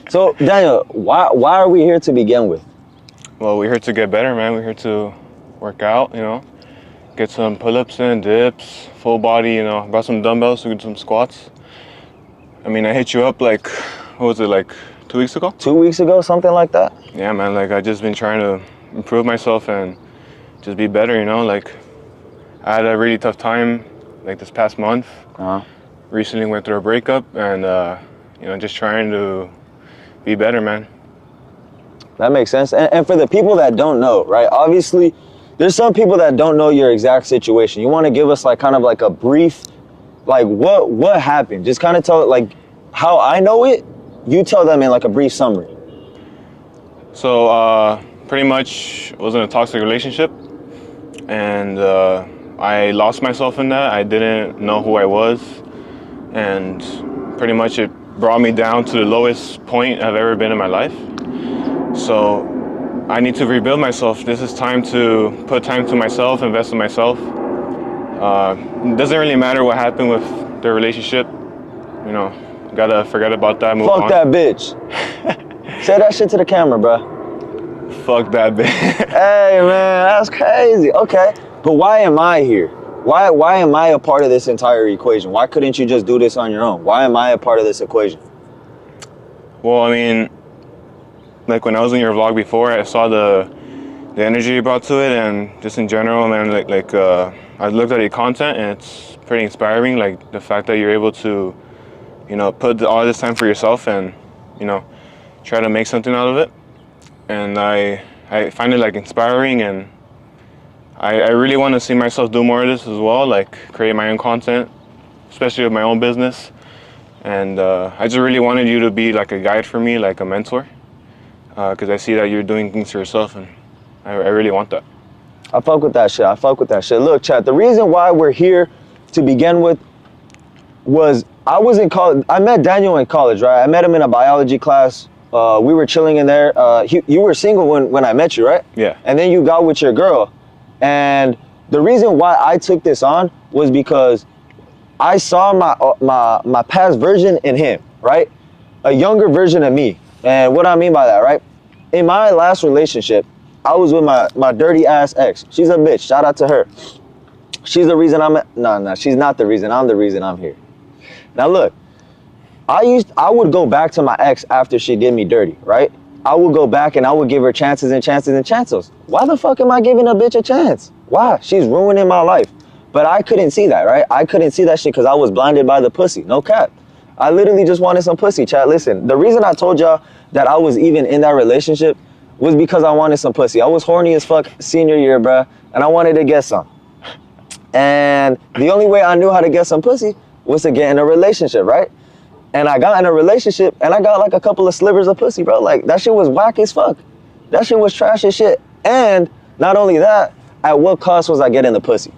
So, Daniel, why are we here to begin with? Well, we're here to get better, man. We're here to work out, get some pull-ups in, dips, full body, brought some dumbbells, so we can do some squats. I mean, I hit you up like 2 weeks ago? 2 weeks ago, something like that? Yeah, man, I just been trying to improve myself and just be better, Like, I had a really tough time, this past month. Recently went through a breakup and, just trying to be better, man. That makes sense. And for the people that don't know, right, obviously, there's some people that don't know your exact situation. You want to give us kind of a brief, what happened? Just kind of tell it how I know it. You tell them in a brief summary. So pretty much was in a toxic relationship, and I lost myself in that. I didn't know who I was, and pretty much it brought me down to the lowest point I've ever been in my life. So I need to rebuild myself. This is time to put time to myself, invest in myself. It doesn't really matter what happened with the relationship. Gotta forget about that, move on. Fuck that bitch. Say that shit to the camera, bro. Fuck that bitch. Hey, man, that's crazy. Okay, but why am I here? Why am I a part of this entire equation? Why couldn't you just do this on your own? Why am I a part of this equation? Well, I mean, when I was in your vlog before, I saw the energy you brought to it, and just in general, man, I looked at your content, and it's pretty inspiring. The fact that you're able to, put all this time for yourself and, try to make something out of it. And I find it inspiring, and I really want to see myself do more of this as well, create my own content, especially with my own business. And I just really wanted you to be a guide for me, a mentor, because I see that you're doing things for yourself, and I really want that. I fuck with that shit. Look, chat, the reason why we're here to begin with was I was in college. I met Daniel in college, right? I met him in a biology class. We were chilling in there. You were single when I met you, right? Yeah. And then you got with your girl. And the reason why I took this on was because I saw my past version in him, right? A younger version of me. And what I mean by that, right? In my last relationship, I was with my dirty ass ex. She's a bitch. Shout out to her. She's the reason no, she's not the reason. I'm the reason I'm here. Now look, I would go back to my ex after she did me dirty, right? I would go back and I would give her chances and chances and chances. Why the fuck am I giving a bitch a chance? Why? She's ruining my life. But I couldn't see that, right? I couldn't see that shit because I was blinded by the pussy. No cap. I literally just wanted some pussy, chat. Listen, the reason I told y'all that I was even in that relationship was because I wanted some pussy. I was horny as fuck senior year, bruh, and I wanted to get some. And the only way I knew how to get some pussy was to get in a relationship, right? And I got in a relationship and I got a couple of slivers of pussy, bro. That shit was whack as fuck. That shit was trash as shit. And not only that, at what cost was I getting the pussy?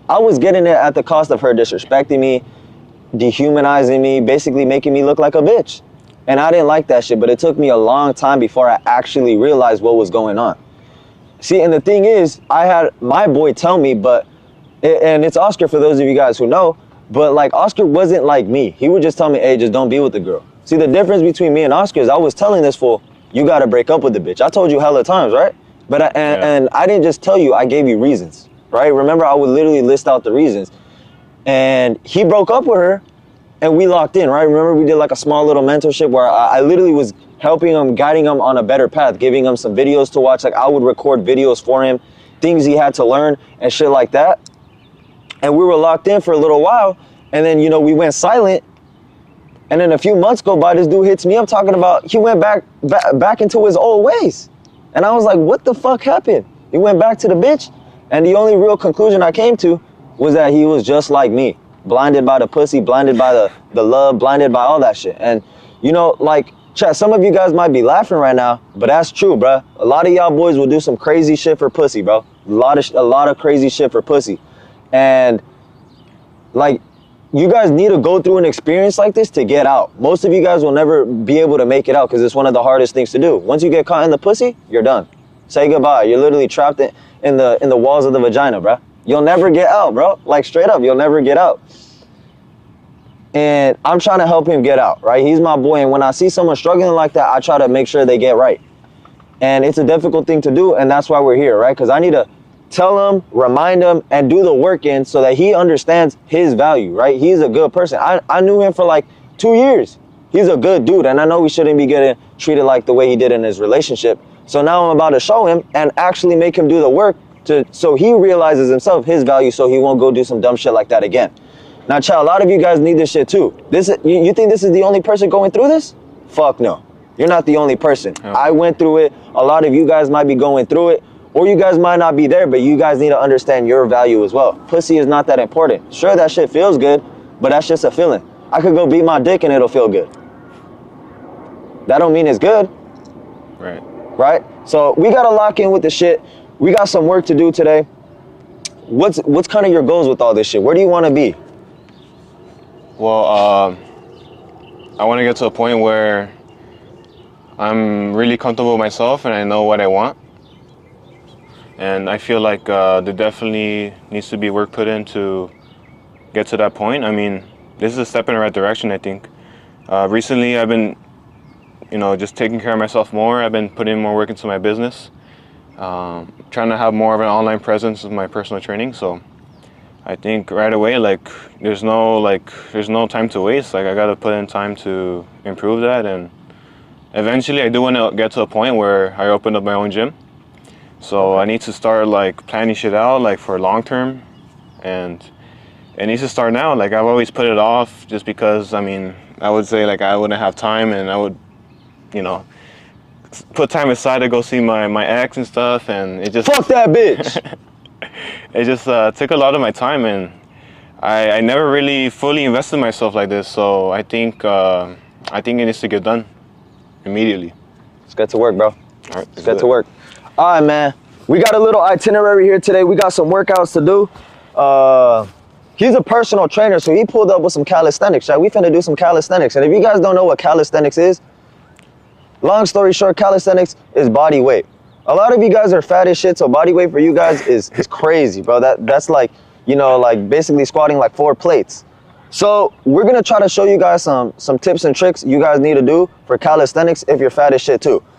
I was getting it at the cost of her disrespecting me, dehumanizing me, basically making me look like a bitch. And I didn't like that shit, but it took me a long time before I actually realized what was going on. See, and the thing is, I had my boy tell me, and it's Oscar for those of you guys who know, but Oscar wasn't like me. He would just tell me, hey, just don't be with the girl. See, the difference between me and Oscar is I was telling this fool, you gotta break up with the bitch. I told you hella times, right? But and I didn't just tell you, I gave you reasons, right? Remember, I would literally list out the reasons. And he broke up with her and we locked in, right? Remember, we did a small little mentorship where I literally was helping him, guiding him on a better path, giving him some videos to watch. I would record videos for him, things he had to learn and shit like that. And we were locked in for a little while. And then, we went silent. And then a few months go by, this dude hits me up talking about he went back into his old ways. And I was like, what the fuck happened? He went back to the bitch. And the only real conclusion I came to was that he was just like me. Blinded by the pussy, blinded by the love, blinded by all that shit. And, chat, some of you guys might be laughing right now, but that's true, bro. A lot of y'all boys will do some crazy shit for pussy, bro. A lot of crazy shit for pussy. And, you guys need to go through an experience like this to get out. Most of you guys will never be able to make it out because it's one of the hardest things to do. Once you get caught in the pussy, you're done. Say goodbye. You're literally trapped in the walls of the vagina, bro. You'll never get out, bro. Straight up, you'll never get out. and I'm trying to help him get out, right? He's my boy, and when I see someone struggling like that, I try to make sure they get right. And it's a difficult thing to do, and that's why we're here, right? Because I need to tell him, remind him, and do the work in so that he understands his value, right? He's a good person. I knew him for like 2 years. He's a good dude, and I know we shouldn't be getting treated like the way he did in his relationship. So now I'm about to show him and actually make him do the work so he realizes himself his value, so he won't go do some dumb shit like that again. Now, child, a lot of you guys need this shit too. You think this is the only person going through this? Fuck no. You're not the only person. Yeah. I went through it. A lot of you guys might be going through it, or you guys might not be there, but you guys need to understand your value as well. Pussy is not that important. Sure, that shit feels good, but that's just a feeling. I could go beat my dick and it'll feel good. That don't mean it's good. Right. Right? So we got to lock in with the shit. We got some work to do today. What's kind of your goals with all this shit? Where do you want to be? Well, I want to get to a point where I'm really comfortable with myself and I know what I want. And I feel like there definitely needs to be work put in to get to that point. I mean, this is a step in the right direction, I think. Recently, I've been, just taking care of myself more. I've been putting more work into my business. Trying to have more of an online presence with my personal training. So I think right away, there's no time to waste. I got to put in time to improve that. And eventually, I do want to get to a point where I open up my own gym. So I need to start planning shit out for long term, and it needs to start now. I've always put it off just because I would say I wouldn't have time, and I would, put time aside to go see my ex and stuff, and it just Fuck that bitch. it just took a lot of my time, and I never really fully invested in myself like this. So I think it needs to get done immediately. Let's get to work, bro. All right, Let's get to work. All right, man. We got a little itinerary here today. We got some workouts to do. He's a personal trainer, so he pulled up with some calisthenics, right? We finna do some calisthenics. And if you guys don't know what calisthenics is, long story short, calisthenics is body weight. A lot of you guys are fat as shit, so body weight for you guys is crazy, bro. That's basically squatting 4 plates. So we're gonna try to show you guys some tips and tricks you guys need to do for calisthenics if you're fat as shit too.